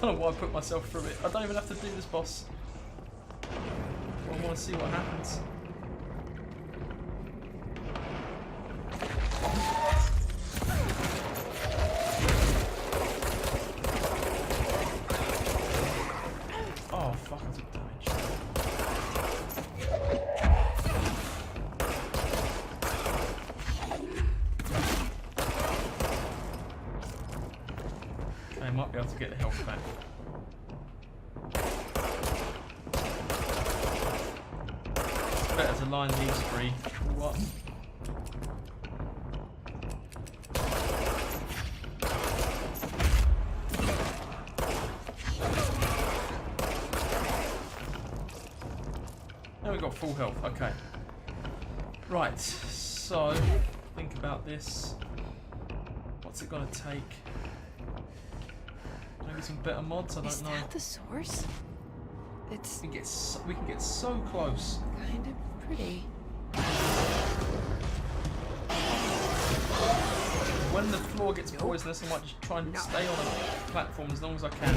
don't know why I put myself through it. I don't even have to do this boss. I want to see what happens. Oh fuck, I took damage. Okay, I might be able to get the health back. It's better to line these three. What? Now we've got full health, okay. Right, so think about this. What's it gonna take? Maybe some better mods, I don't know. Is that the source? It's We can get so close. kind of pretty. When the floor gets poisonous, I might just try and stay on a platform as long as I can.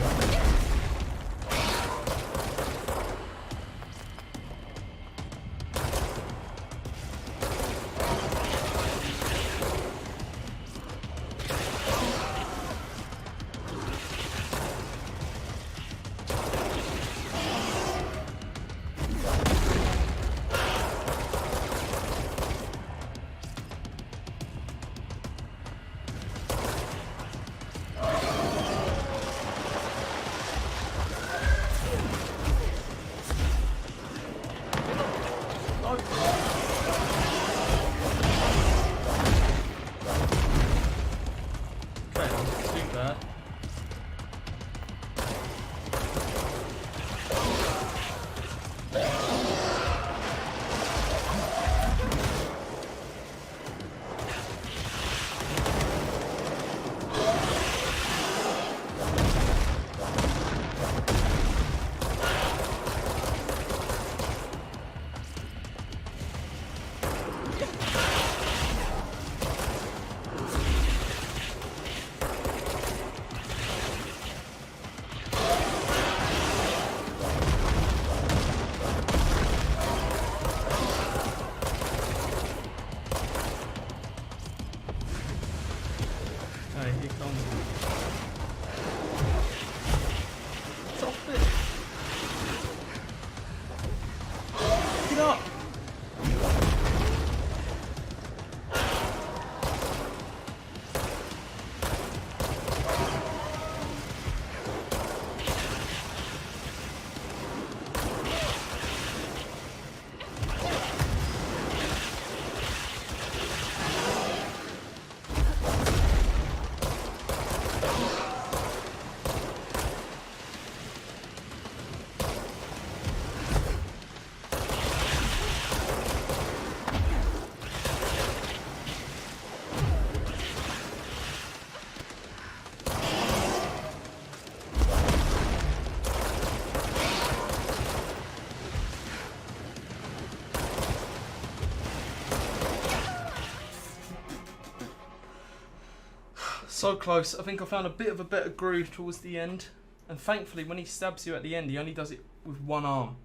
So close. I think I found a bit of a better groove towards the end. And thankfully, when he stabs you at the end, he only does it with one arm.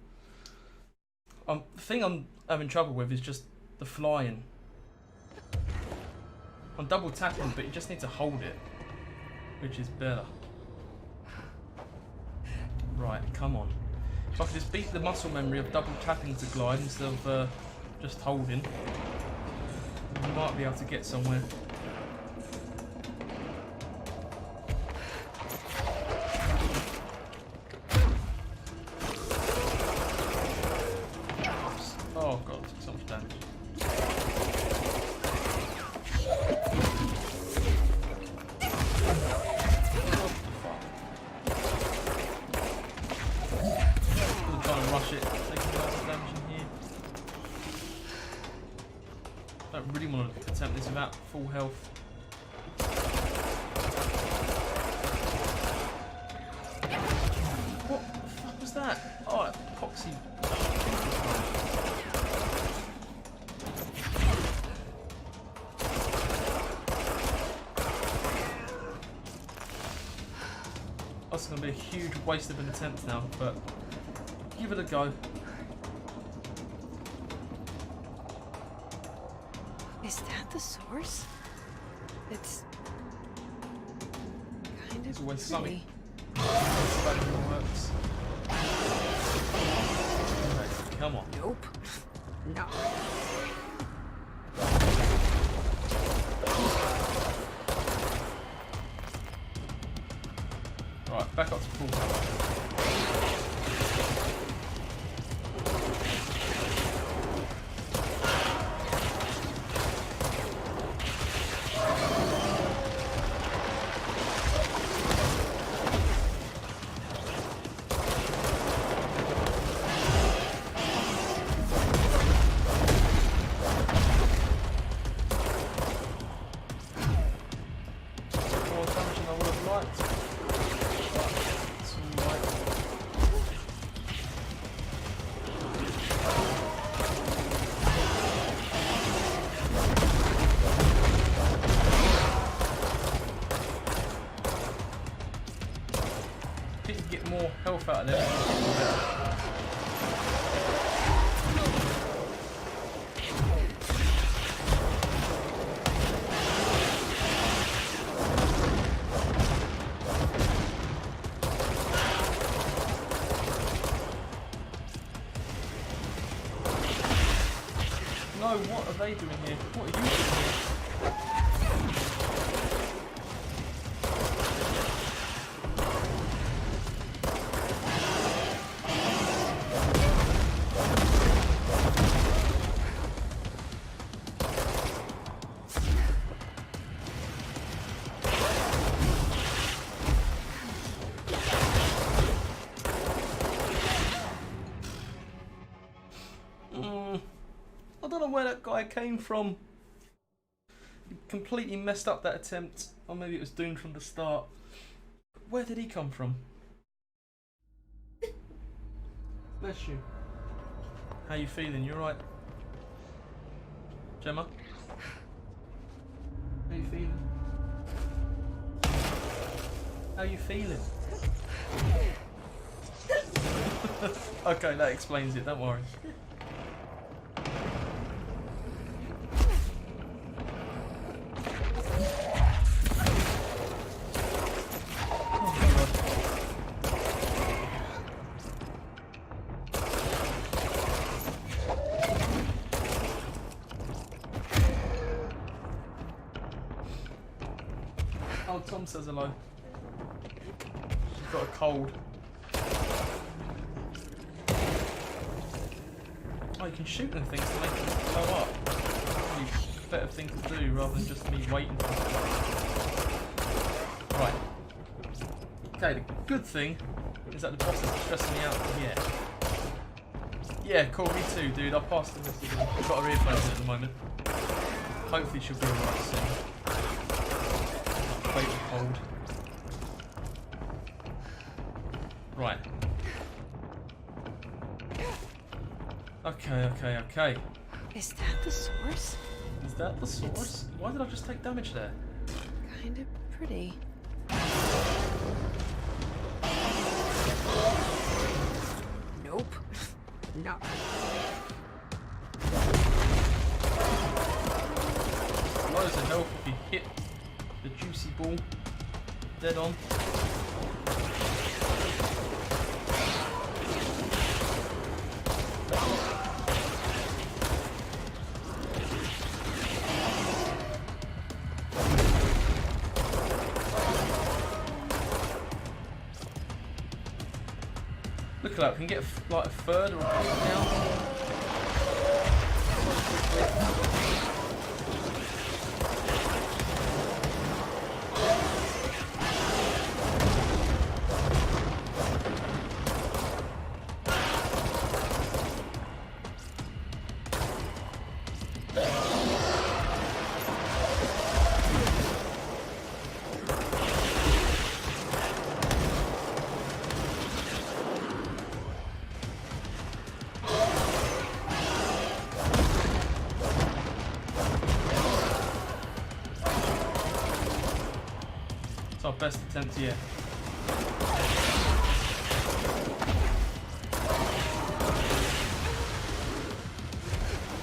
The thing I'm having trouble with is just the flying. I'm double tapping, but you just need to hold it, which is better. Right, come on. If I could just beat the muscle memory of double tapping to glide instead of just holding, we might be able to get somewhere. Oh god, took so much damage. I'm trying to rush it, taking lots of damage in here. Don't really want to attempt this without full health. What the fuck was that? Oh, epoxy. That's going to be a huge waste of an attempt now, but give it a go. Is that the source? It's kind There's of always something. pretty. Works. Okay, come on. Nope. No. Right, back up to full power. More damage than I would have liked. But it's alright. If you can get more health out of them, the better. No, what are they doing here? What are you doing here? I don't know where that guy came from. He completely messed up that attempt, or maybe it was doomed from the start. Where did he come from? Bless you. How you feeling? You alright? Gemma? How you feeling? How you feeling? Okay, that explains it, don't worry. Oh, Tom says hello. She's got a cold. Oh, you can shoot them things to make them blow up. Probably a better thing to do rather than just me waiting for them. Right. Okay, the good thing is that the boss isn't stressing me out yet. Yeah, cool, me too, dude. I'll pass the rest of them. I've got her earphones in at the moment. Hopefully she'll be alright soon. Wait for cold. Right. Okay. Is that the source? Is that the source? Why did I just take damage there? Kind of pretty. Nope. No. Loads of health if you hit the juicy ball dead on. Look at that, we can get like a third or a fourth now. It's our best attempt yet.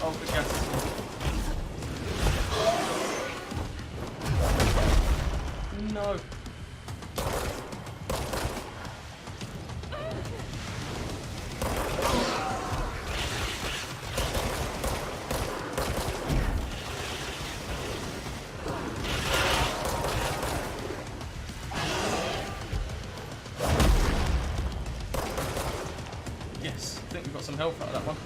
Oh, the gas is on. No. Yes, I think we've got some health out of that one.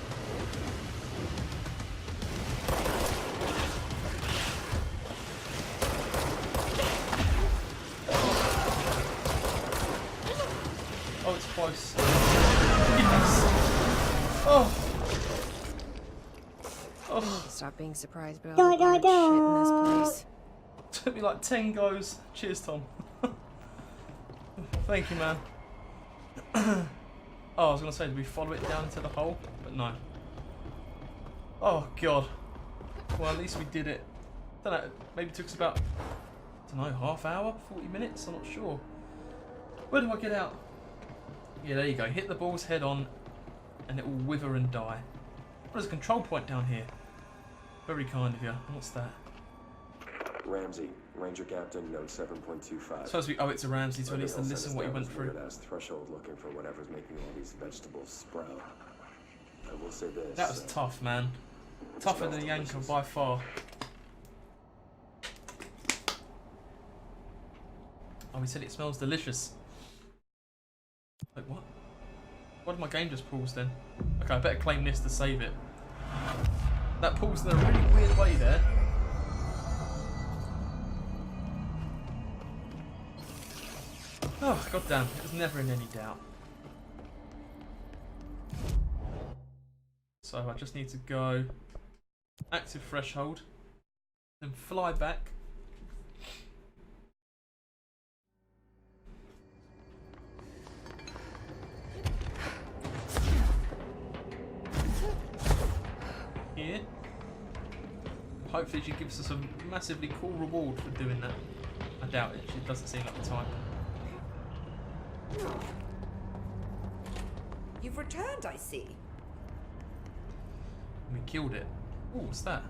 Oh, it's close. Yes! Oh! I need Oh! to stop being surprised by all the weird shit in this place. Took me like 10 goes. Cheers, Tom. Thank you, man. Oh, I was going to say, did we follow it down into the hole? But no. Oh, God. Well, at least we did it. Don't know, maybe it took us about, I don't know, half hour? 40 minutes? I'm not sure. Where do I get out? Yeah, there you go. Hit the ball's head on, and it will wither and die. Oh, there's a control point down here. Very kind of you. What's that? Ramsey, Ranger Captain, note 7.25. Supposed to be, oh, it's a Ramsey, so at least to listen what he went through. As threshold looking for whatever's making all these vegetables sprout. I will say this. That was tough, man. Tougher than the anchor by far. Oh, he said it smells delicious. Like, what? Why did my game just pause then? Okay, I better claim this to save it. That paused in a really weird way there. Oh, goddamn. It was never in any doubt. So I just need to go active threshold, then fly back. Here. Hopefully she gives us a massively cool reward for doing that. I doubt it, she doesn't seem like the type. You've returned, I see. We killed it. Ooh, what's that?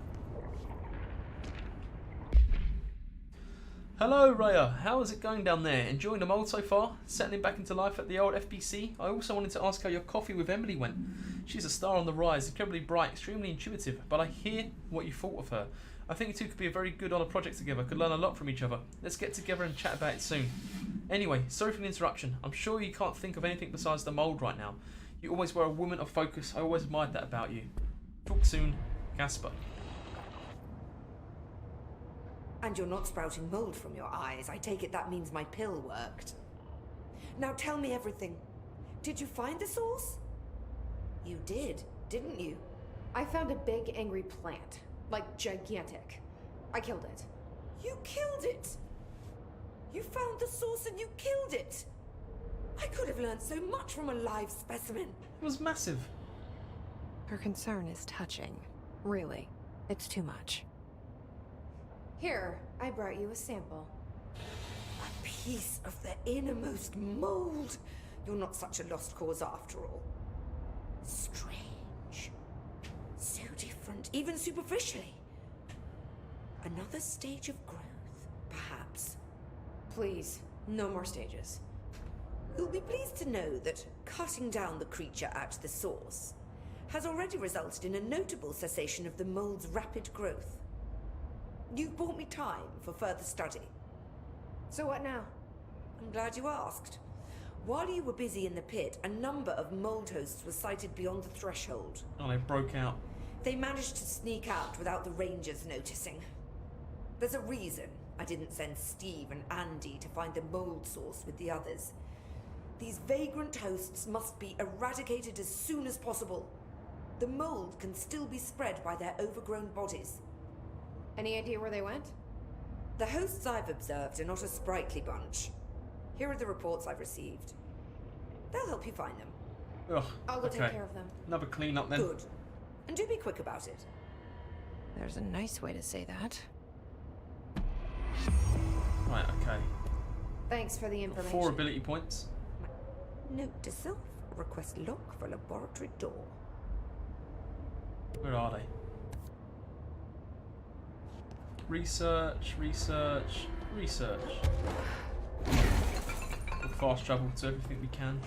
Hello Raya, how is it going down there? Enjoying the mold so far? Settling back into life at the old FBC? I also wanted to ask how your coffee with Emily went. She's a star on the rise, incredibly bright, extremely intuitive, but I hear what you thought of her. I think you two could be very good on a project together, could learn a lot from each other. Let's get together and chat about it soon. Anyway, sorry for the interruption. I'm sure you can't think of anything besides the mold right now. You always were a woman of focus. I always admired that about you. Talk soon, Casper. And you're not sprouting mold from your eyes. I take it that means my pill worked. Now tell me everything. Did you find the source? You did, didn't you? I found a big angry plant. Like gigantic. I killed it. You killed it! You found the source and you killed it! I could have learned so much from a live specimen. It was massive. Her concern is touching. Really. It's too much. Here, I brought you a sample. A piece of the innermost mold. You're not such a lost cause after all. Strange. So different, even superficially. Another stage of growth, perhaps. Please, no more stages. You'll be pleased to know that cutting down the creature at the source has already resulted in a notable cessation of the mold's rapid growth. You've bought me time for further study. So what now? I'm glad you asked. While you were busy in the pit, a number of mold hosts were sighted beyond the threshold. Oh, they broke out. They managed to sneak out without the Rangers noticing. There's a reason I didn't send Steve and Andy to find the mold source with the others. These vagrant hosts must be eradicated as soon as possible. The mold can still be spread by their overgrown bodies. Any idea where they went? The hosts I've observed are not a sprightly bunch. Here are the reports I've received. They'll help you find them. Ugh, I'll go okay. take care of them. Another clean up then. Good. And do be quick about it. There's a nice way to say that. Right, okay. Thanks for the information. 4 ability points. Note to self, request lock for laboratory door. Where are they? Research, research, research. We'll fast travel to everything we can.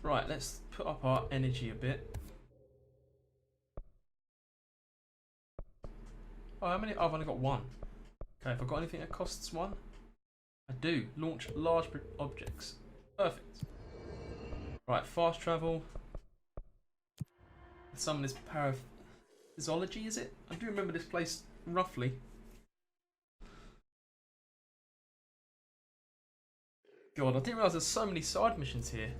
Right, let's put up our energy a bit. Oh, how many? Oh, I've only got 1. Okay, have I got anything that costs 1? I do. Launch large objects. Perfect. Right, fast travel. Summon this paraphysiology, is it? I do remember this place roughly. God, I didn't realise there's so many side missions here.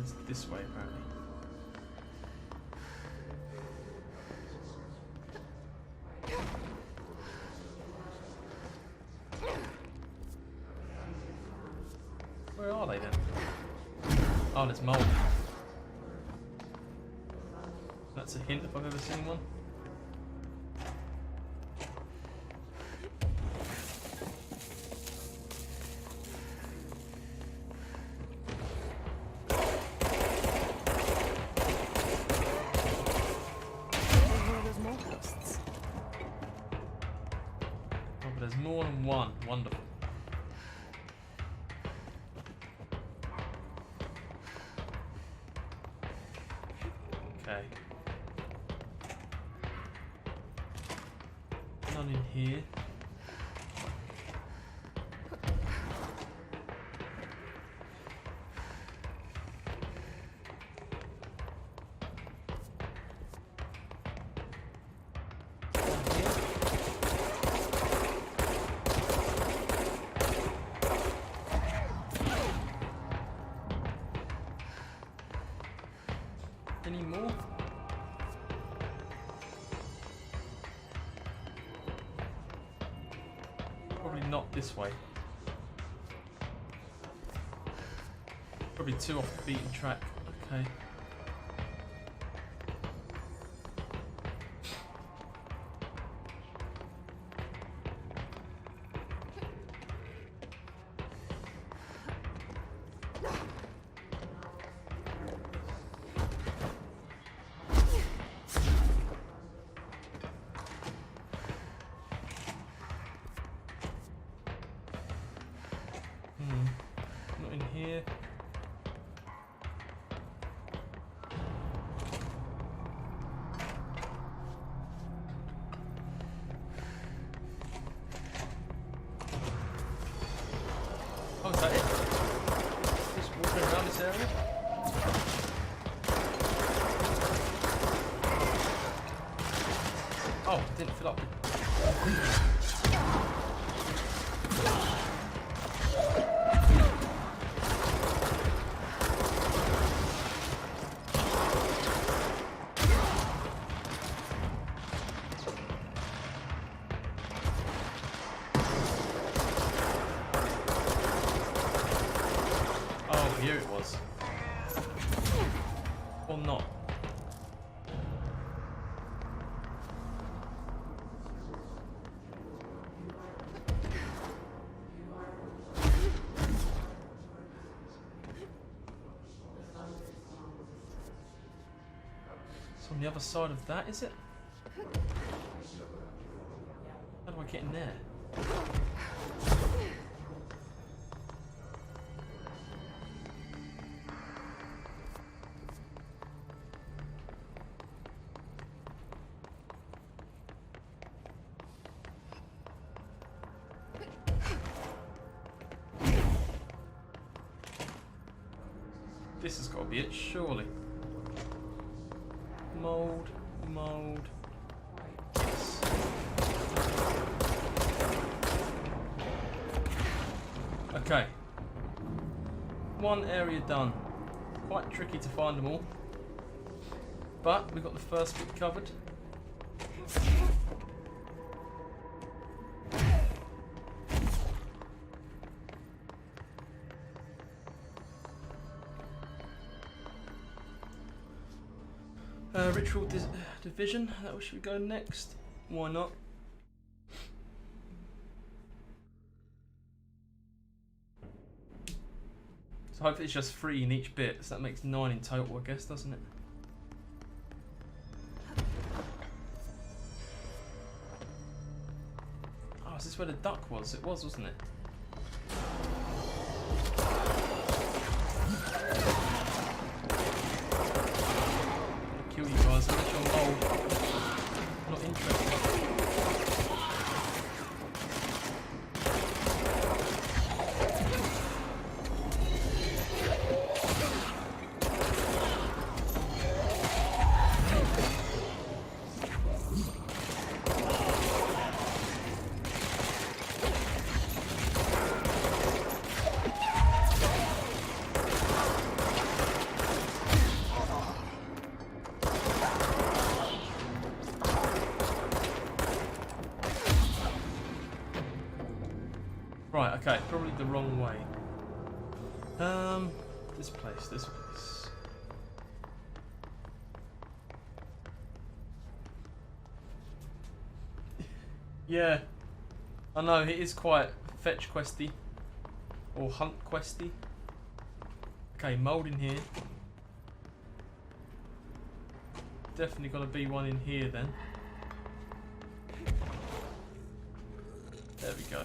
It's this way, apparently. Where are they then? Oh, there's mold. That's a hint if I've ever seen one. There's more than one. Wonderful. Okay. None in here. Any more? Probably not this way. Probably 2 off the beaten track. Okay. Not in here. Oh, is that it? Just walking around this area? Oh, it didn't fill up. Here it was. Or not. It's on the other side of that, is it? How do I get in there? This has got to be it, surely. Mold, mold. Yes. Okay. One area done. Quite tricky to find them all. But we got the first bit covered. Ritual Division. That should we go next? Why not? So hopefully it's just 3 in each bit. So that makes 9 in total, I guess, doesn't it? Oh, is this where the duck was? It was, wasn't it? Kill you guys unless you're old. Not interested. Right, okay, probably the wrong way. This place. Yeah, I know, it is quite fetch questy. Or hunt questy. Okay, mold in here. Definitely gotta be one in here then. There we go.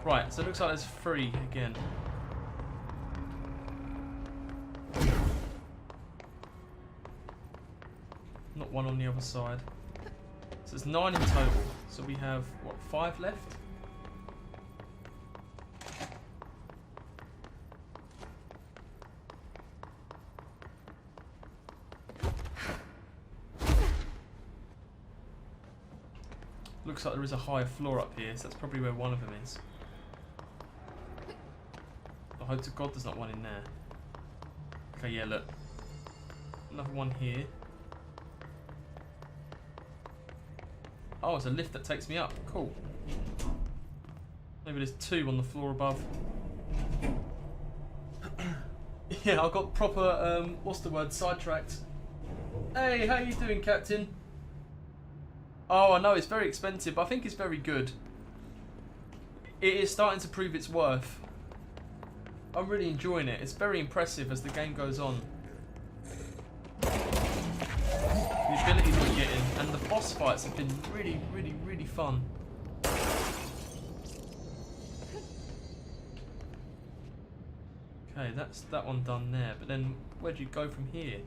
Right, so it looks like there's 3 again. Not one on the other side. So it's 9 in total. So we have, what, 5 left? Looks like there is a higher floor up here, so that's probably where one of them is. I hope to God there's not one in there. Okay, yeah, look. Another one here. Oh, it's a lift that takes me up. Cool. Maybe there's 2 on the floor above. Yeah, I got proper, what's the word, sidetracked. Hey, how you doing, Captain? Oh, I know, it's very expensive, but I think it's very good. It is starting to prove its worth. I'm really enjoying it. It's very impressive as the game goes on. The abilities we're getting, and the boss fights have been really, really, really fun. Okay, that's that one done there, but then where do you go from here?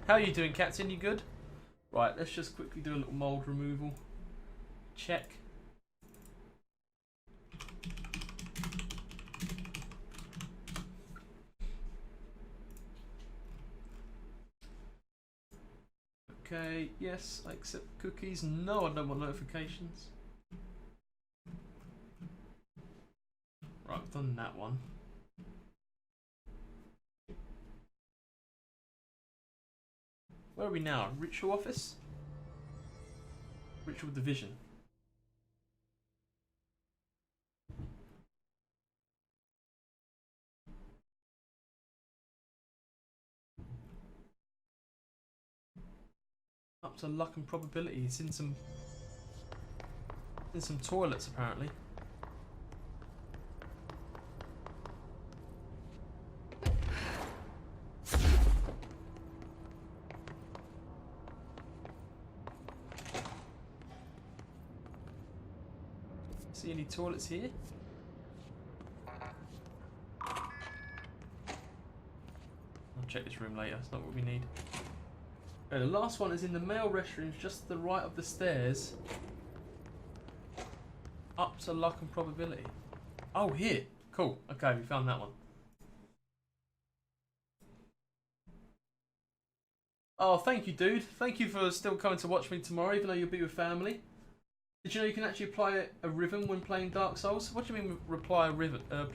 How are you doing, Captain? You good? Right, let's just quickly do a little mold removal. Check. Okay, yes, I accept cookies. No, I don't want notifications. Right, I've done that one. Where are we now? Ritual office? Ritual division. Up to luck and probability. It's in some toilets apparently. See any toilets here? I'll check this room later, it's not what we need. Okay, the last one is in the male restrooms, just to the right of the stairs. Up to luck and probability. Oh, here. Cool. Okay, we found that one. Oh, thank you, dude. Thank you for still coming to watch me tomorrow, even though you'll be with family. Did you know you can actually apply a rhythm when playing Dark Souls? What do you mean apply a rhythm? Like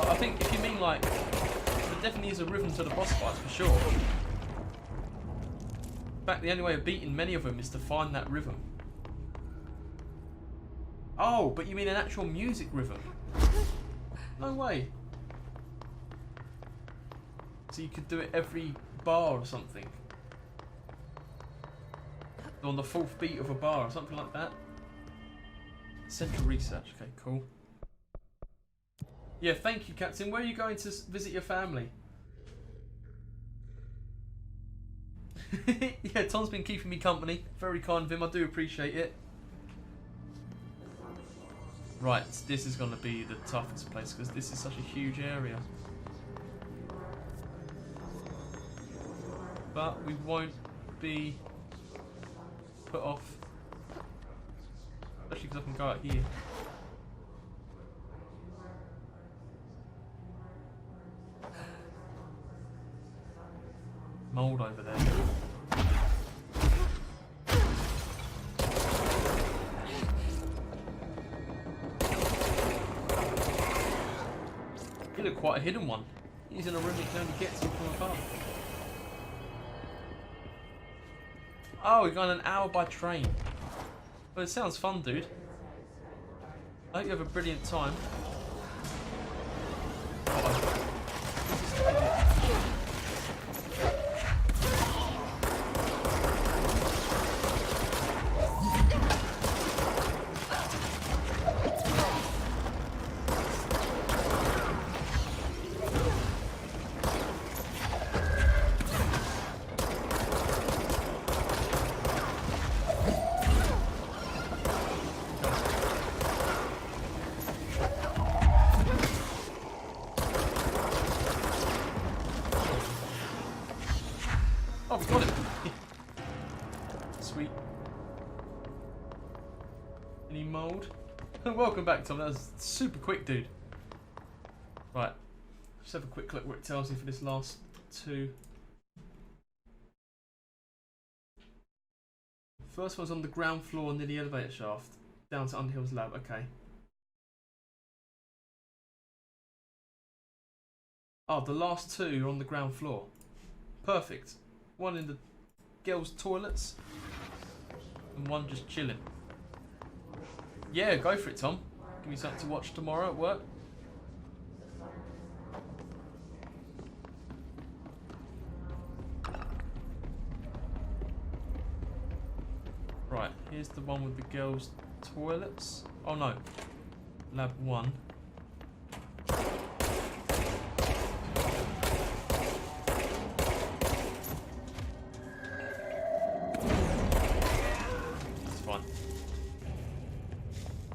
I think if you mean like, there definitely is a rhythm to the boss fights for sure. In fact, the only way of beating many of them is to find that rhythm. Oh, but you mean an actual music rhythm? No way. So you could do it every bar or something. On the fourth beat of a bar or something like that. Central research. Okay, cool. Yeah, thank you, Captain. Where are you going to visit your family? Yeah, Tom's been keeping me company. Very kind of him. I do appreciate it. Right, this is going to be the toughest place because this is such a huge area. But we won't be put off. Especially because I can go out here. Mold over there. You look quite a hidden one. He's in a room you can only get to from above. Oh, we're going an hour by train. Well, it sounds fun, dude. I hope you have a brilliant time. Oh, got it. Sweet. Any mold? Welcome back, Tom. That was super quick, dude. Right. Just have a quick look what it tells you for this last two. First one's on the ground floor near the elevator shaft. Down to Underhill's lab. Okay. Oh, the last two are on the ground floor. Perfect. One in the girls' toilets and one just chilling. Yeah, go for it, Tom. Give me something to watch tomorrow at work. Right, here's the one with the girls' toilets. Oh no, lab 1.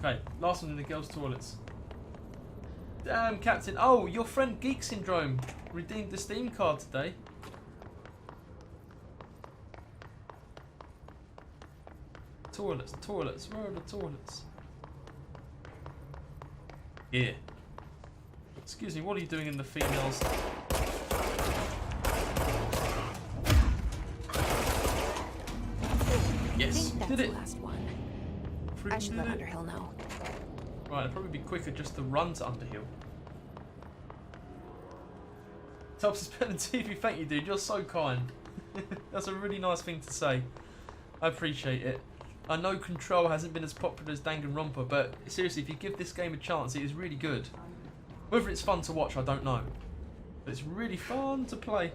Okay, last one in the girls' toilets. Damn, Captain. Oh, your friend Geek Syndrome redeemed the Steam card today. Toilets, toilets. Where are the toilets? Here. Excuse me, what are you doing in the females? Yes, I think that's did it. the last one. I Freaking should did let it. Underhill know. Right, it'd probably be quicker just to run to Underhill. Top suspended TV, thank you, dude. You're so kind. That's a really nice thing to say. I appreciate it. I know Control hasn't been as popular as Danganronpa, but seriously, if you give this game a chance, it is really good. Whether it's fun to watch, I don't know. But it's really fun to play.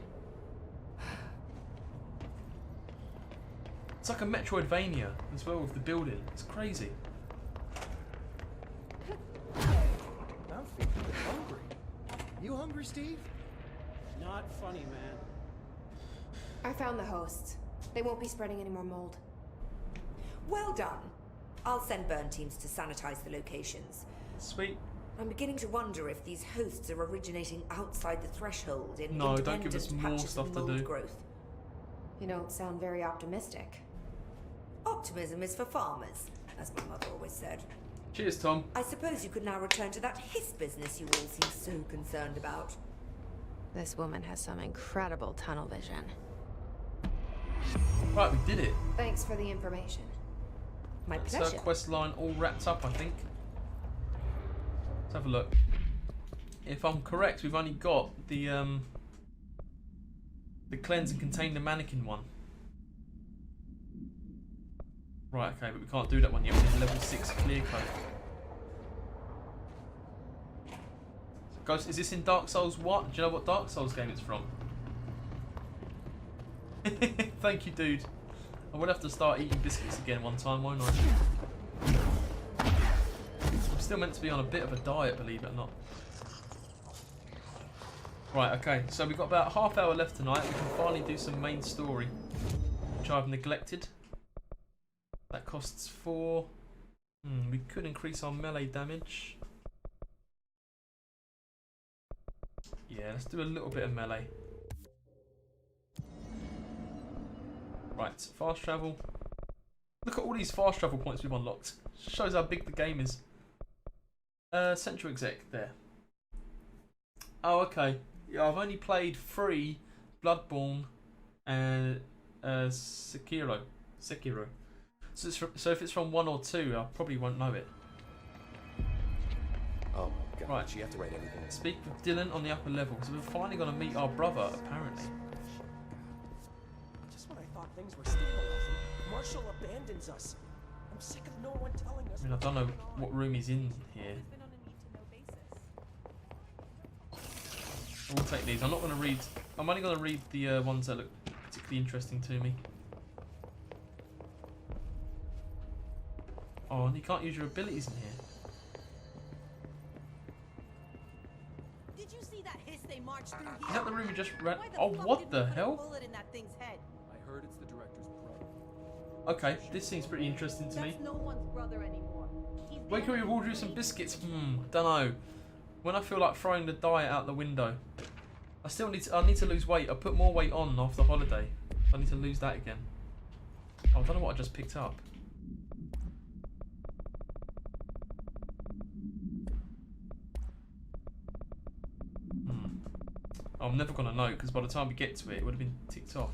It's like a metroidvania as well with the building. It's crazy. I'm feeling a bit hungry. You hungry, Steve? Not funny, man. I found the hosts. They won't be spreading any more mold. Well done. I'll send burn teams to sanitize the locations. Sweet. I'm beginning to wonder if these hosts are originating outside the threshold in No, don't give us independent more patches stuff of to mold do. growth. You don't sound very optimistic. Optimism is for farmers, as my mother always said. Cheers, Tom. I suppose you could now return to that hiss business you all seem so concerned about. This woman has some incredible tunnel vision. Right, we did it. Thanks for the information. My That's her pleasure. quest line all wrapped up, I think. Let's have a look. if I'm correct, we've only got the cleanse and contain the mannequin one. Right, okay, but we can't do that one yet. We need level 6 clear code. Ghost, is this in Dark Souls what? Do you know what Dark Souls game it's from? Thank you, dude. I will have to start eating biscuits again one time, won't I? I'm still meant to be on a bit of a diet, believe it or not. Right, okay, so we've got about half hour left tonight. We can finally do some main story, which I've neglected. That costs 4. We could increase our melee damage. Yeah, let's do a little bit of melee. Right, fast travel. Look at all these fast travel points we've unlocked. Shows how big the game is. Central exec, there. Oh, okay. Yeah, I've only played 3 Bloodborne and Sekiro. So if it's from 1 or 2, I probably won't know it. Oh my god, Right. you have to write everything in. Speak with Dylan on the upper level. So we're finally going to meet our brother, apparently. Just when I thought things were stabilizing, Marshall abandons us. I'm sick of no one telling us. I mean, I don't know what room he's in here. We'll take these. I'm not going to read. I'm only going to read the ones that look particularly interesting to me. Oh, and you can't use your abilities in here. Did you see that hiss they marched through Is here? that the room we just ran? Why Oh, fuck what did the we put a hell? bullet in that thing's head? I heard it's the director's brother. Okay, this seems pretty interesting to me. That's no one's brother anymore. He's When can we dead. order some biscuits? Don't know. When I feel like throwing the diet out the window. I need to lose weight. I put more weight on after holiday. I need to lose that again. Oh, I don't know what I just picked up. I'm never gonna know because by the time we get to it, it would have been ticked off.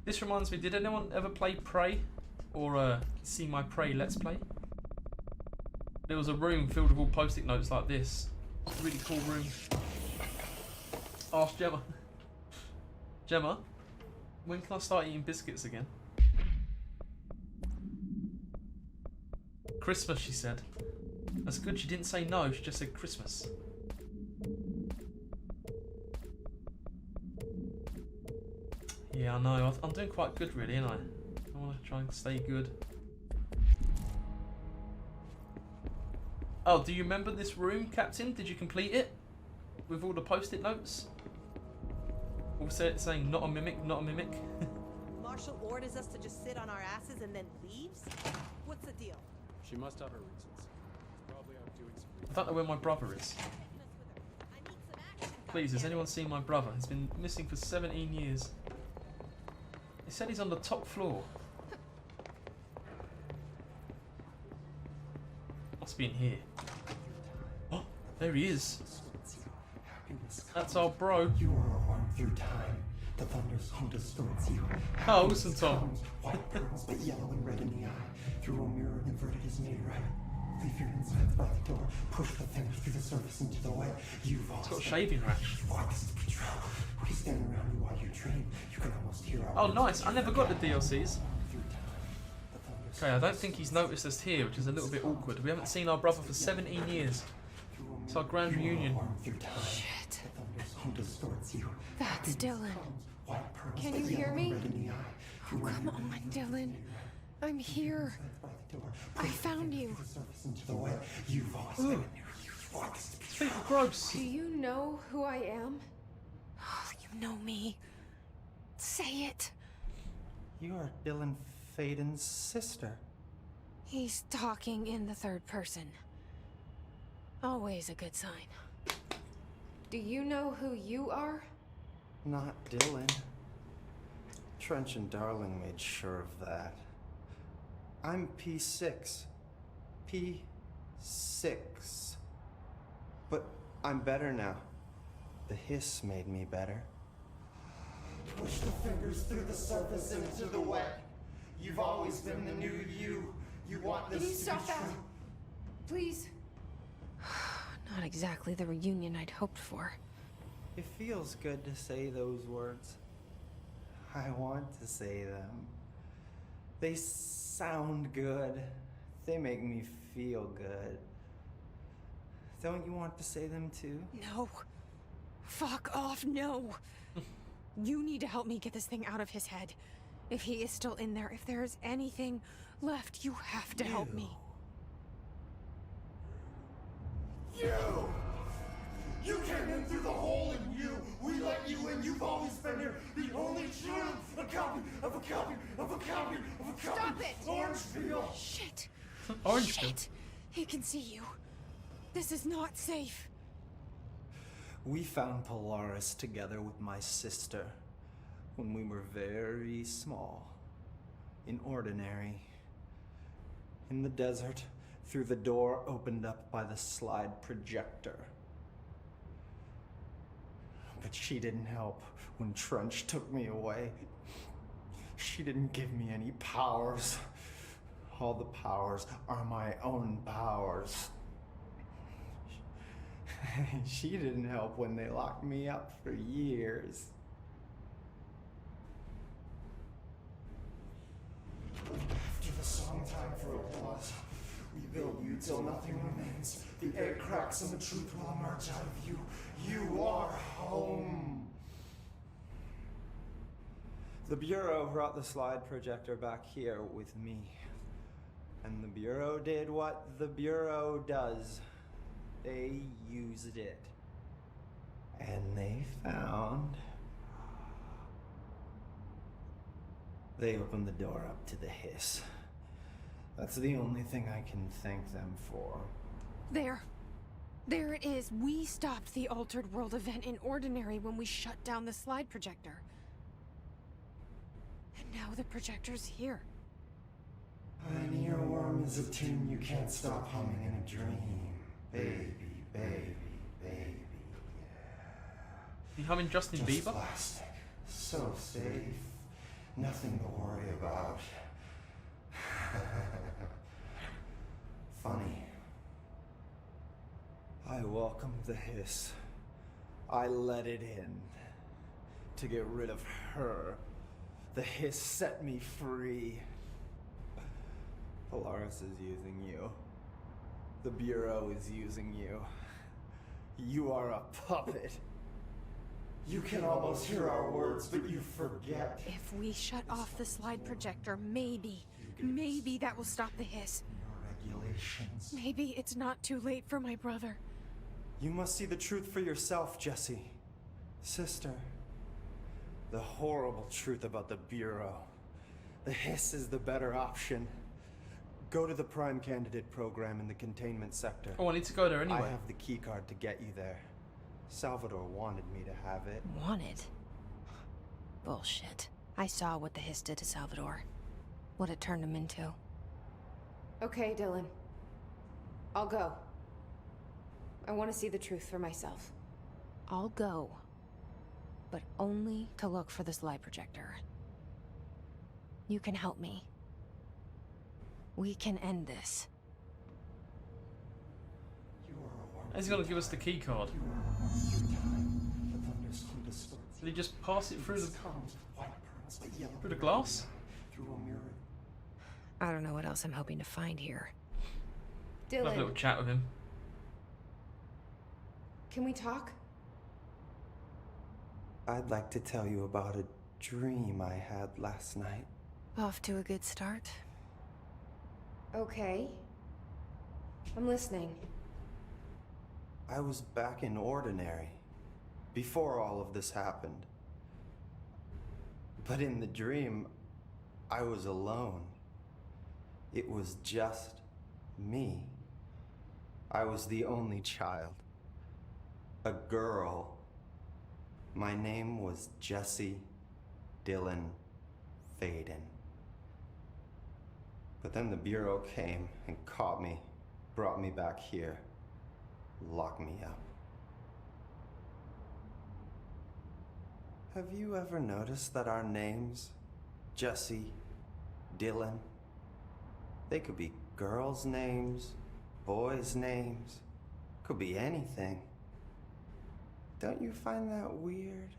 This reminds me, did anyone ever play Prey? Or see my Prey Let's Play? There was a room filled with all post-it notes like this. Really cool room. Ask Gemma. Gemma, when can I start eating biscuits again? Christmas, she said. That's good, she didn't say no, she just said Christmas. Yeah, I know. I'm doing quite good, really, ain't I? I want to try and stay good. Oh, do you remember this room, Captain? Did you complete it? With all the post-it notes? Also saying, not a mimic, not a mimic. Marshall orders us to just sit on our asses and then leaves? What's the deal? She must have her reasons. She's probably out doing some. I don't know where my brother is. I need some action. Please, has anyone seen my brother? He's been missing for 17 years. They said he's on the top floor. Must be in here. Oh, there he is. That's our bro. You are armed through time. The thunder's home distorts you. Oh, listen, Tom. White pearls, but yellow and red in the eye. Through a mirror inverted is made right. Leave your insides by the door. Push the fingers through the surface into the way. You've all It's got a shaving rash. walks the patrol. We stand around you while you dream. You can almost hear our Oh, words nice. I never got the DLCs. through time. The thunder's Okay, I don't think he's noticed us here, which is a little bit awkward. We haven't seen our brother for 17 years. through a mirror. It's our grand reunion. Armed through time. Shit. The thunder's home distorts you. That's Dylan. White pearls, Can but you yellow hear and me? red in the eye. Through a Come mirror on, inverted is Dylan. made right. I'm here. I found you. People gross. Do you know who I am? Oh, you know me. Say it. You are Dylan Faden's sister. He's talking in the third person. Always a good sign. Do you know who you are? Not Dylan. Trench and Darling made sure of that. I'm P6. P6. But I'm better now. The hiss made me better. Push the fingers through the surface into the wet. You've always been the new you. You want this Can you to stop be that? true. Please? No. Not exactly the reunion I'd hoped for. It feels good to say those words. I want to say them. They sound good. They make me feel good. Don't you want to say them too? No. Fuck off, no. You need to help me get this thing out of his head. If he is still in there, if there is anything left, you have to help me. You came in through the hole in you. We let you in. You've always been here. The only truth. A copy of a copy of a copy of a copy. Stop it! Orange peel. Shit. Orange peel. Shit. He can see you. This is not safe. We found Polaris together with my sister when we were very small, in Ordinary, in the desert, through the door opened up by the slide projector. But she didn't help when Trunch took me away. She didn't give me any powers. All the powers are my own powers. She didn't help when they locked me up for years. After the song time for applause, we build you till nothing remains. The egg cracks and the truth will emerge out of you. You are home. The Bureau brought the slide projector back here with me. And the Bureau did what the Bureau does. They used it. And they found... They opened the door up to the hiss. That's the only thing I can thank them for. There. There it is. We stopped the Altered World event in Ordinary when we shut down the slide projector. And now the projector's here. An earworm is a tune you can't stop humming in a dream. Baby, baby, baby, You humming Justin Just Bieber? plastic. So safe. Nothing to worry about. Funny. I welcomed the hiss. I let it in. To get rid of her. The hiss set me free. Polaris is using you. The Bureau is using you. You are a puppet. You can almost hear our words, but you forget. If we shut off the slide projector, maybe that will stop the hiss. Your regulations. Maybe it's not too late for my brother. You must see the truth for yourself, Jessie. Sister. The horrible truth about the Bureau. The hiss is the better option. Go to the Prime Candidate program in the containment sector. Oh, I need to go there anyway. I have the keycard to get you there. Salvador wanted me to have it. Wanted? Bullshit. I saw what the hiss did to Salvador. What it turned him into. Okay, Dylan. I'll go. I want to see the truth for myself. I'll go. But only to look for the slide projector. You can help me. We can end this. He's gonna give us the key card. Did he just pass it through the glass? I don't know what else I'm hoping to find here. I'll have a little Dylan, chat with him. can we talk? I'd like to tell you about a dream I had last night. Off to a good start. Okay. I'm listening. I was back in Ordinary, before all of this happened. But in the dream, I was alone. It was just me. I was the only child. A girl. My name was Jesse Dylan Faden. But then the Bureau came and caught me, brought me back here. Lock me up. Have you ever noticed that our names, Jesse, Dylan, they could be girls' names, boys' names, Could be anything. Don't you find that weird?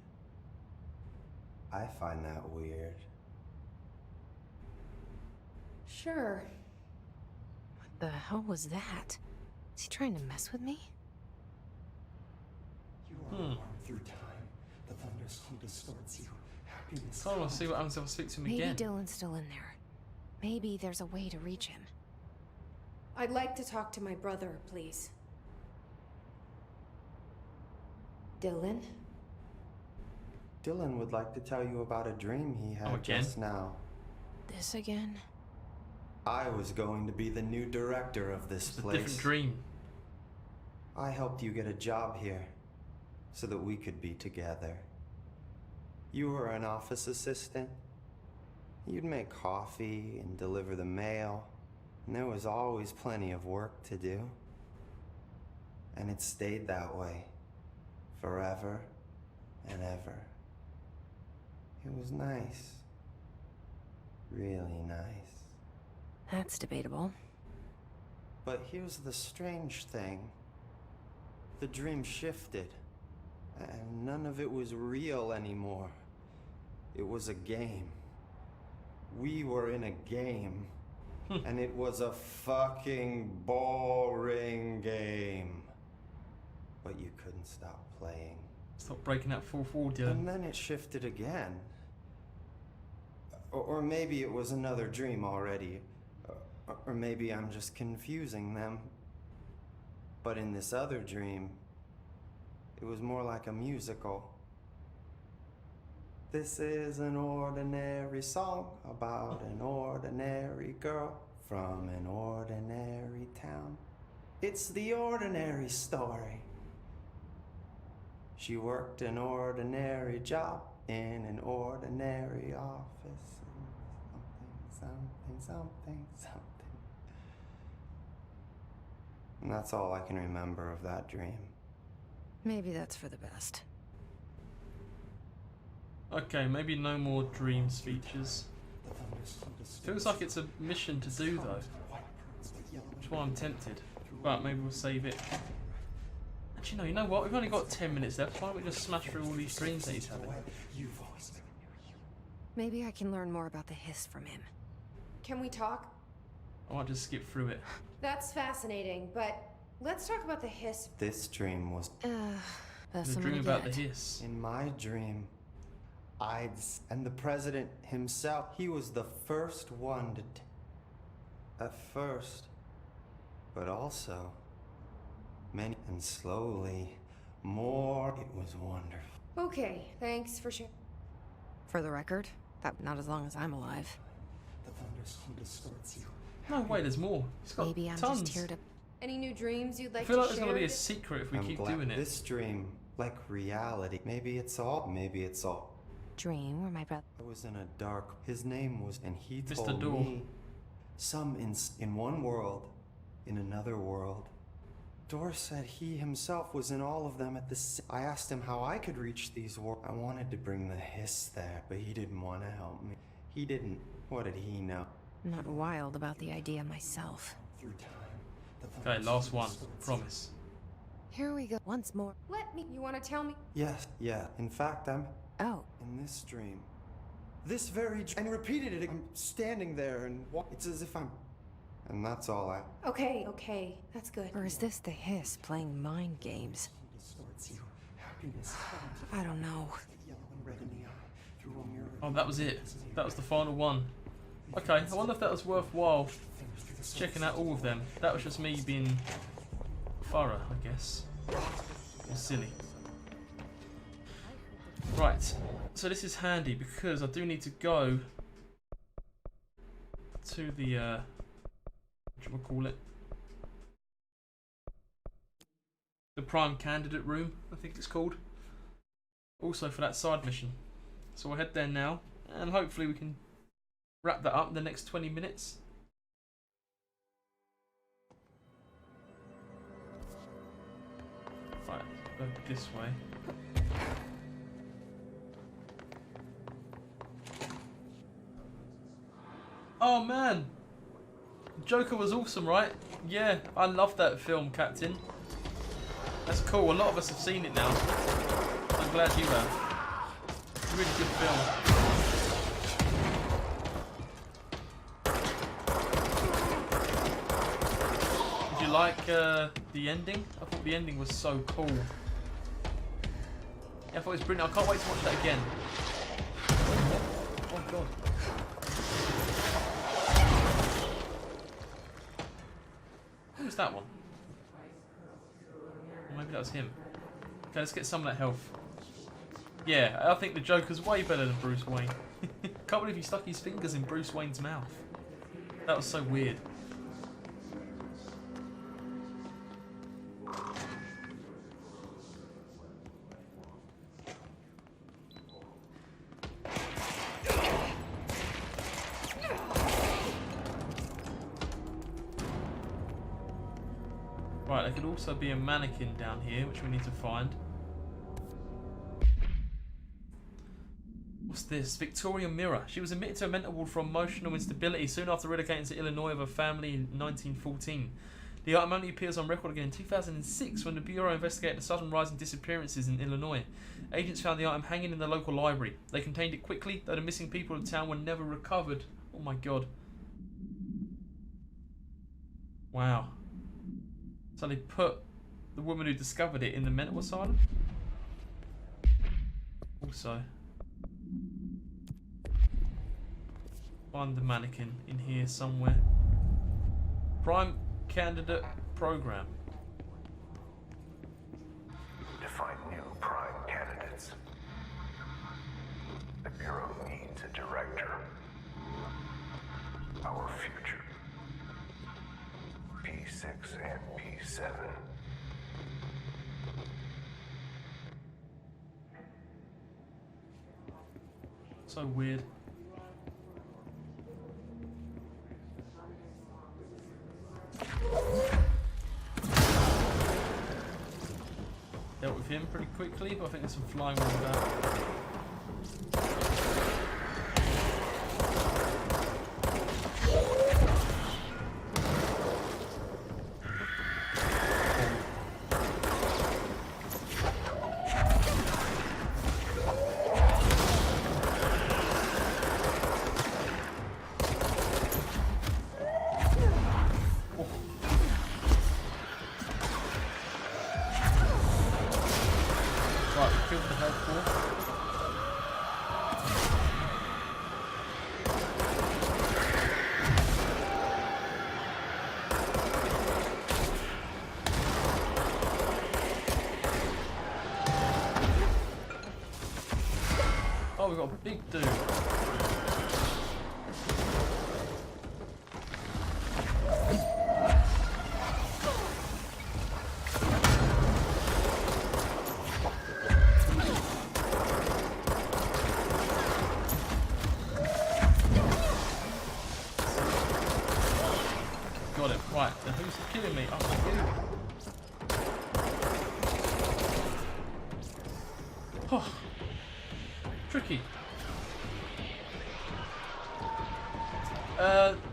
I find that weird. Sure. What the hell was that? Is he trying to mess with me? You are warm through time. The thunderstorm distorts you. Happiness. I want to see what happens if I speak to him Maybe again. Dylan's still in there. Maybe there's a way to reach him. I'd like to talk to my brother, please. Dylan? Dylan would like to tell you about a dream he had again? just now. This again? I was going to be the new director of this It's a place. different dream. I helped you get a job here so that we could be together. You were an office assistant. You'd make coffee and deliver the mail, and there was always plenty of work to do. And it stayed that way forever and ever. It was nice. Really nice. That's debatable. But here's the strange thing. The dream shifted, and none of it was real anymore. It was a game. We were in a game, and it was a fucking boring game. But you couldn't stop playing. Stop breaking that 4-4, Dylan. And then it shifted again. Or maybe it was another dream already. Or maybe I'm just confusing them. But in this other dream, it was more like a musical. This is an ordinary song about an ordinary girl from an ordinary town. It's the ordinary story. She worked an ordinary job in an ordinary office. Something. And that's all I can remember of that dream. Maybe that's for the best. Okay, maybe no more dreams features. Feels like it's a mission to do though. Which is why I'm tempted. But maybe we'll save it. Actually, no, you know what? We've only got 10 minutes left. Why don't we just smash through all these dreams that he's having? Maybe I can learn more about the hiss from him. Can we talk? I might just skip through it. That's fascinating, but let's talk about the hiss. This dream was... That's The dream about the hiss. In my dream, and the president himself, he was the first one to... At first, but also... Many, and slowly, more, it was wonderful. Okay, thanks for sharing. For the record, that not as long as I'm alive. The thunderstorm distorts you. No, wait, there's more. He's got Maybe I'm tons. just here to... Any new dreams you'd like I feel to like there's share? going to be a secret if we I'm keep glad doing it. This dream, like reality, maybe it's all. Dream where my brother... I was in a dark, his name was, and he Mr. told Door. me, some in one world, in another world. Dor said he himself was in all of them at the I asked him how I could reach these worlds. I wanted to bring the hiss there, but he didn't want to help me. He didn't. What did he know? I'm not wild about the idea myself. Through time. Okay, last one. Promise. Here we go. Once more. Let me. You want to tell me? Yes, yeah. In fact, I'm Oh. in this dream. This very and repeated it. I'm standing there and it's as if I'm... And that's all I... Okay, that's good. Or is this the hiss playing mind games? Distorts you. Happiness. I don't know. Yellow and red in the eye. Through a mirror. Oh, that was it. That was the final one. Okay, I wonder if that was worthwhile checking out all of them. That was just me being thorough, I guess. Or silly. Right, so this is handy because I do need to go to the whatchamacallit? The prime candidate room, I think it's called. Also for that side mission. So we'll head there now, and hopefully we can wrap that up in the next 20 minutes. Right, go this way. Oh man! Joker was awesome, right? Yeah, I love that film, Captain. That's cool. A lot of us have seen it now. I'm glad you have. It's a really good film. Did you like the ending? I thought the ending was so cool. Yeah, I thought it was brilliant. I can't wait to watch that again. Oh god. Who was that one? Maybe that was him. Okay, let's get some of that health. Yeah, I think the Joker's way better than Bruce Wayne. Can't believe he stuck his fingers in Bruce Wayne's mouth. That was so weird. Right, there could also be a mannequin down here, which we need to find. What's this? Victoria Mirror. She was admitted to a mental ward for emotional instability soon after relocating to Illinois with her family in 1914. The item only appears on record again in 2006 when the Bureau investigated the sudden rise in disappearances in Illinois. Agents found the item hanging in the local library. They contained it quickly, though the missing people of the town were never recovered. Oh my god. Wow. So they put the woman who discovered it in the mental asylum? Also, find the mannequin in here somewhere. Prime candidate program. To find new prime candidates, the Bureau needs a director. Our future. P6 and P7. So weird. Dealt with him pretty quickly, but I think there's some flying ones about. Oh, we've got a big dude. Got it. Right, then who's killing me? Oh, you. Oh. Tricky.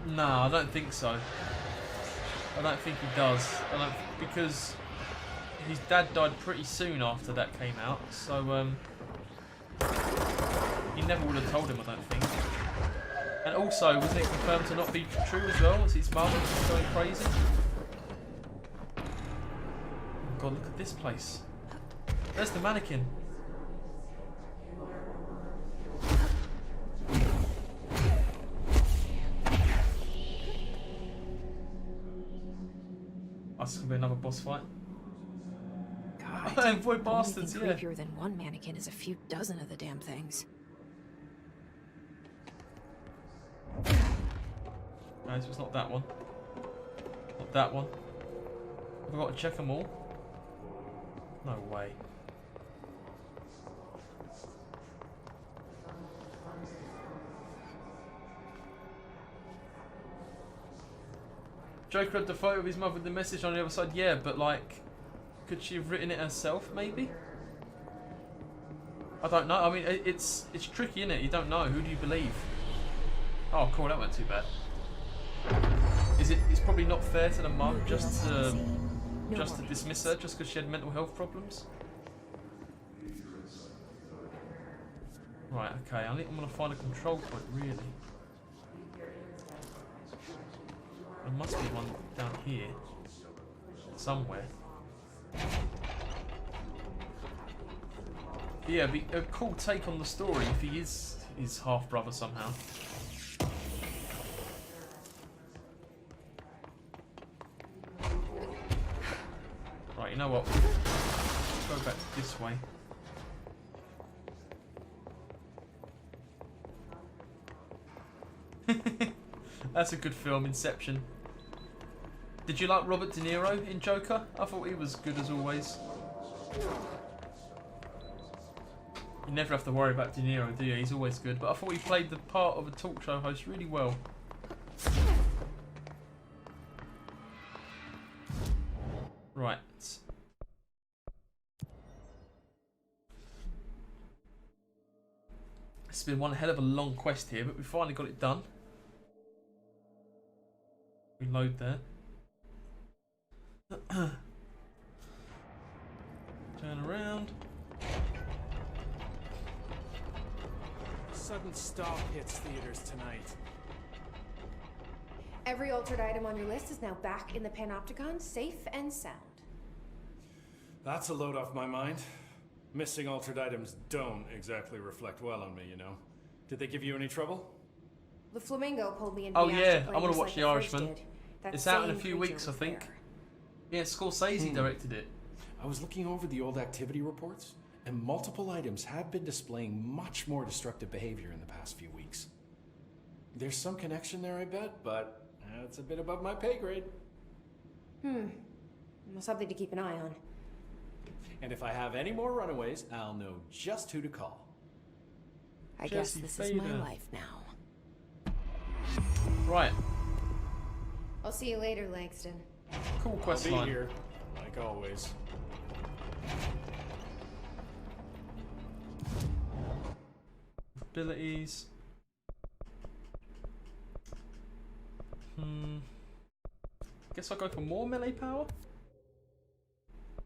No, I don't think so. I don't think he does. Because his dad died pretty soon after that came out, so he never would have told him, I don't think. And also, wasn't it confirmed to not be true as well? Was his mum just going crazy? Oh God, look at this place. There's the mannequin. That's gonna be another boss fight. God, boy bastards, yeah. Creepier than one mannequin is a few dozen of the damn things. No, so it's not that one. Not that one. Have I got to check them all? No way. Joker had the photo of his mother with the message on the other side. Yeah, but like, could she have written it herself? Maybe. I don't know. I mean, it's tricky, isn't it? You don't know. Who do you believe? Oh, cool. That went too bad. It's probably not fair to the mum just to just to dismiss her just because she had mental health problems. Right, okay, I think I'm going to find a control point, really. There must be one down here. Somewhere. But yeah, it'd be a cool take on the story if he is his half-brother somehow. Right, you know what? Let's go back this way. That's a good film, Inception. Did you like Robert De Niro in Joker? I thought he was good as always. You never have to worry about De Niro, do you? He's always good. But I thought he played the part of a talk show host really well. Right. It's been one hell of a long quest here, but we finally got it done. Reload there. Turn around. Sudden stop hits theaters tonight. Every altered item on your list is now back in the Panopticon, safe and sound. That's a load off my mind. Missing altered items don't exactly reflect well on me, you know. Did they give you any trouble? The Flamingo pulled me into Oh the yeah, astral I'm gonna planes watch like The the first Irishman. did. That It's out in a same few creature weeks, I was think. there. Yeah, Scorsese directed it. I was looking over the old activity reports, and multiple items have been displaying much more destructive behavior in the past few weeks. There's some connection there, I bet, but it's a bit above my pay grade. Well, something to keep an eye on. And if I have any more runaways, I'll know just who to call. I guess Jesse this is my Fader. life now. Right. I'll see you later, Langston. Cool quest I'll be line. here, like always. Abilities. Guess I'll go for more melee power.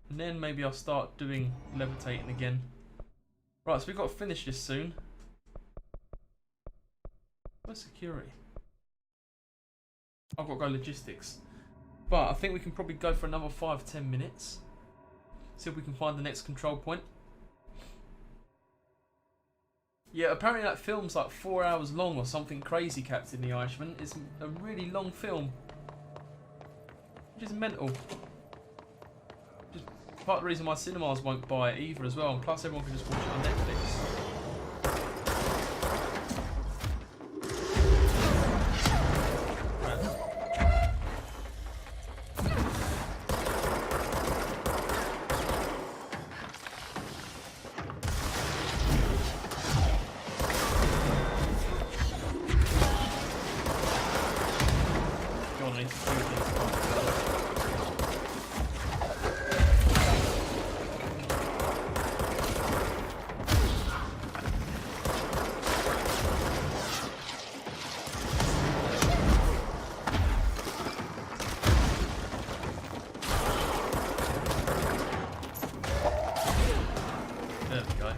And then maybe I'll start doing levitating again. Right, so we've got to finish this soon. Where's security? I've got to go logistics. But I think we can probably go for another 5-10 minutes. See if we can find the next control point. Yeah, apparently that film's like 4 hours long or something crazy, Captain the Irishman. It's a really long film. Which is mental. Just part of the reason why cinemas won't buy it either as well. And plus everyone can just watch it on Netflix. There we go.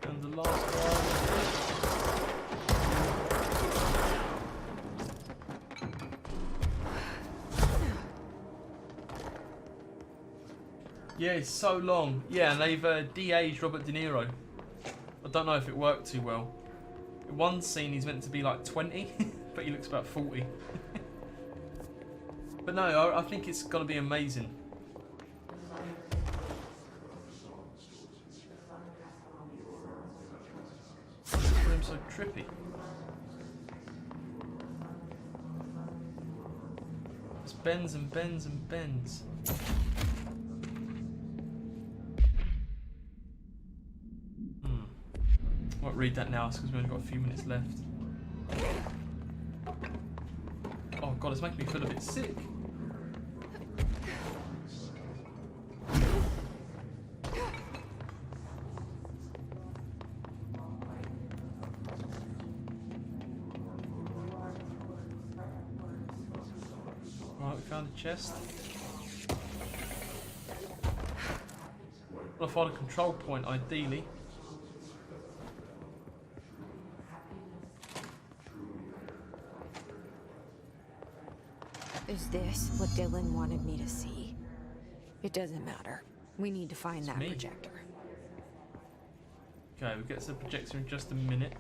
And the last one. Yeah, it's so long. Yeah, and they've de-aged Robert De Niro. I don't know if it worked too well. In one scene he's meant to be like 20, but he looks about 40. But no, I think it's going to be amazing. Room's so trippy. It's bends and bends and bends. I won't read that now because we've only got a few minutes left. Oh god, it's making me feel a bit sick. Right, we found a chest. I'll find a control point, ideally. Is this what Dylan wanted me to see? It doesn't matter. We need to find that projector. Okay, we'll get to the projector in just a minute.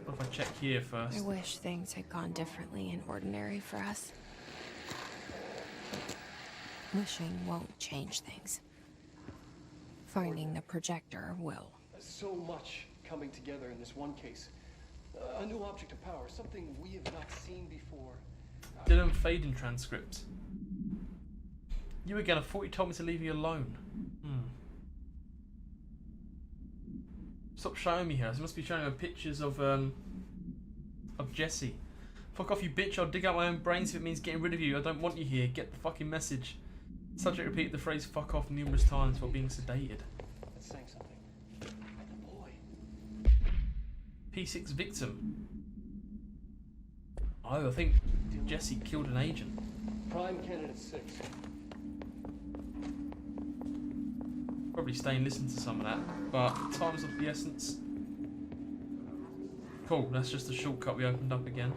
What if I check here first? I wish things had gone differently in Ordinary for us. Wishing won't change things. Finding the projector will. So much coming together in this one case. A new object of power, something we have not seen before. Dylan fading transcript. You again, I thought you told me to leave you alone. Stop showing me her. She must be showing her pictures of Jesse. Fuck off, you bitch. I'll dig out my own brains if it means getting rid of you. I don't want you here. Get the fucking message. Subject repeated the phrase fuck off numerous times while being sedated. That's saying something. The boy. P6 victim. Oh, I think Jesse killed an agent. Prime candidate 6. Probably stay and listen to some of that, but time's of the essence. Cool, that's just a shortcut we opened up again.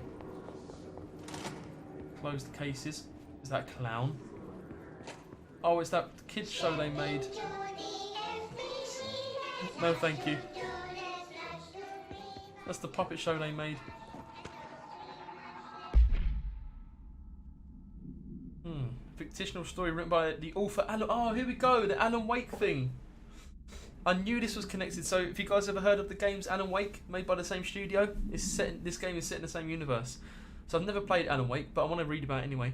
Close the cases. Is that a clown? Oh, it's that kids show they made. No, thank you. That's the puppet show they made. Fictional story written by the author Alan. Oh, here we go, the Alan Wake thing. I knew this was connected. So, if you guys ever heard of the games Alan Wake, made by the same studio, this game is set in the same universe. So I've never played Alan Wake, but I want to read about it anyway.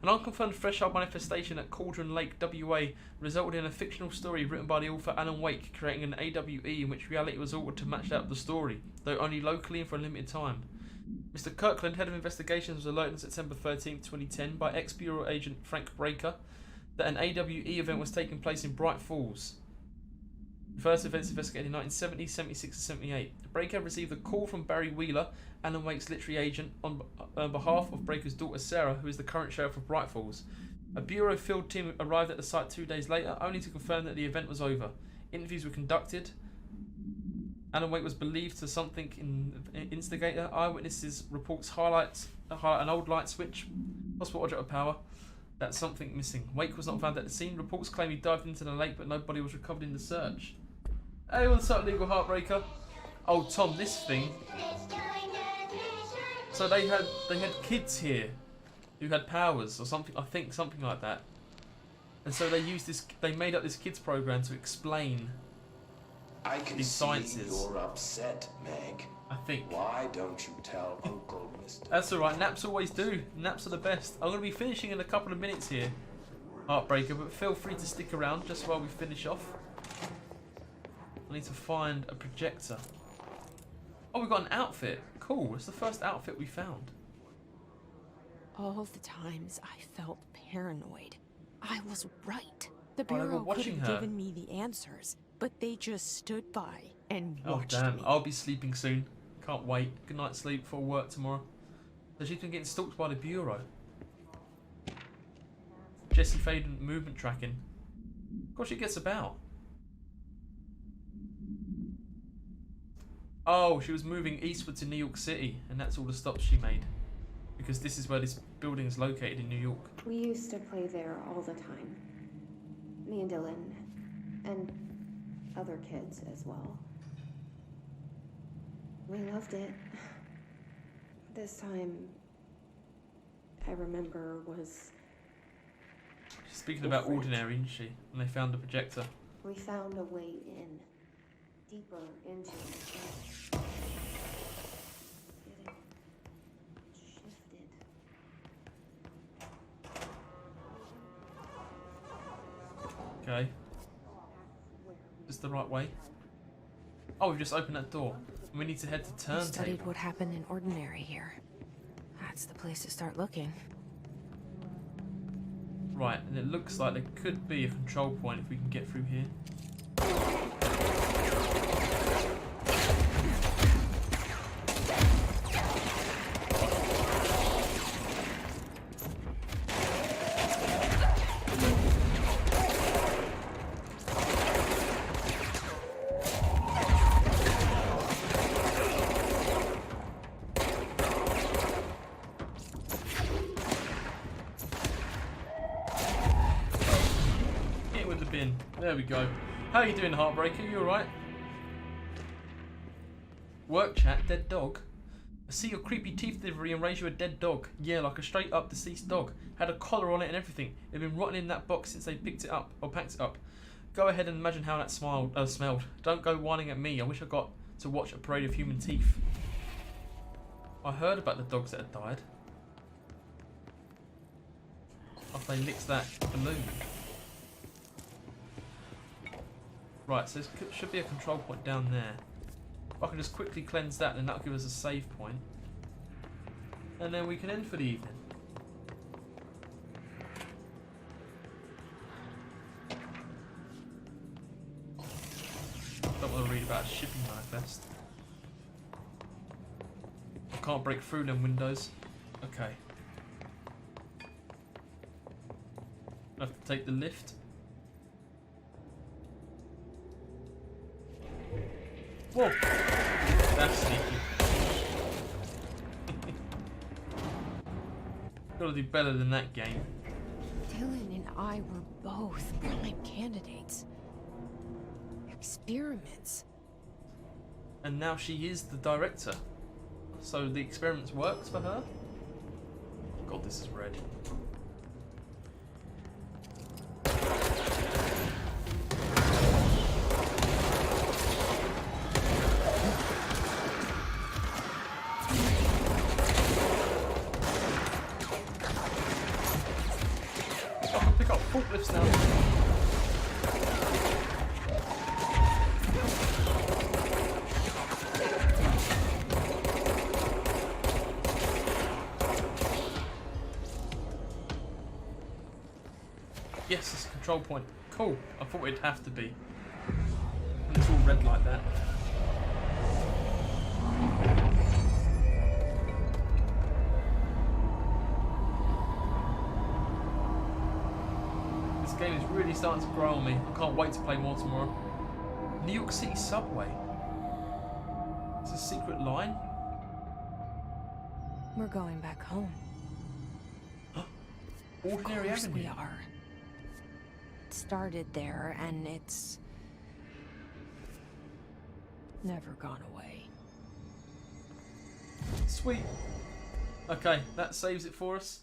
An unconfirmed threshold manifestation at Cauldron Lake, WA, resulted in a fictional story written by the author Alan Wake, creating an AWE in which reality was altered to match that of the story, though only locally and for a limited time. Mr. Kirkland, head of investigations, was alerted on September 13, 2010 by ex-Bureau agent Frank Breaker that an AWE event was taking place in Bright Falls. The first events investigated in 1970, 76 and 78. Breaker received a call from Barry Wheeler, Alan Wake's literary agent, on behalf of Breaker's daughter Sarah, who is the current sheriff of Bright Falls. A Bureau field team arrived at the site 2 days later, only to confirm that the event was over. Interviews were conducted. Alan Wake was believed to something in instigator. Eyewitnesses reports highlight an old light switch, possible object of power. That's something missing. Wake was not found at the scene. Reports claim he dived into the lake, but nobody was recovered in the search. Hey, what's up, Legal Heartbreaker? Oh, Tom, this thing. So they had kids here who had powers or something. I think something like that. And so they used this. They made up this kids program to explain. I can these sciences. see you're upset, Meg. I think. Why don't you tell Uncle Mr. That's alright, naps always do. Naps are the best. I'm going to be finishing in a couple of minutes here, Heartbreaker, but feel free to stick around just while we finish off. I need to find a projector. Oh, we've got an outfit. Cool, it's the first outfit we found. All the times I felt paranoid, I was right. The Oh, they were Bureau could watching have her. given me the answers, but they just stood by and Oh watched damn, me. I'll be sleeping soon. Can't wait. Good night sleep before work tomorrow. So she's been getting stalked by the Bureau. Jesse Faden movement tracking. Gosh, she gets about. Oh, she was moving eastward to New York City, and that's all the stops she made. Because this is where this building is located in New York. We used to play there all the time. Me and Dylan, and other kids as well. We loved it. This time, I remember, was... She's speaking about Ordinary, isn't she? And they found the projector. We found a way in. Deeper into it. Getting shifted. Okay. Is this the right way? Oh, we've just opened that door. We need to head to I turntable. studied what happened in Ordinary here. That's the place to start looking. Right, and it looks like there could be a control point if we can get through here. There we go. How you doing, Heartbreaker? You alright? Work chat, dead dog. I see your creepy teeth delivery and raise you a dead dog. Yeah, like a straight up deceased dog. Had a collar on it and everything. It'd been rotting in that box since they picked it up or packed it up. Go ahead and imagine how that smelled. Don't go whining at me. I wish I got to watch a parade of human teeth. I heard about the dogs that had died. After they licked that balloon. Right, so there should be a control point down there. If I can just quickly cleanse that, then that'll give us a save point. And then we can end for the evening. Don't want to read about a shipping manifest. I can't break through them windows. Okay. I have to take the lift. Whoa! That's sneaky. Gotta do better than that game. Dylan and I were both prime candidates. Experiments. And now she is the director. So the experiments works for her? God, this is red. I can pick up forklifts now. Yes, it's a control point. Cool. I thought it'd have to be. And it's all red like that. This game is really starting to grow on me. I can't wait to play more tomorrow. New York City subway. It's a secret line. We're going back home. Ordinary of course Avenue. we are. It started there, and it's never gone away. Sweet. Okay, that saves it for us.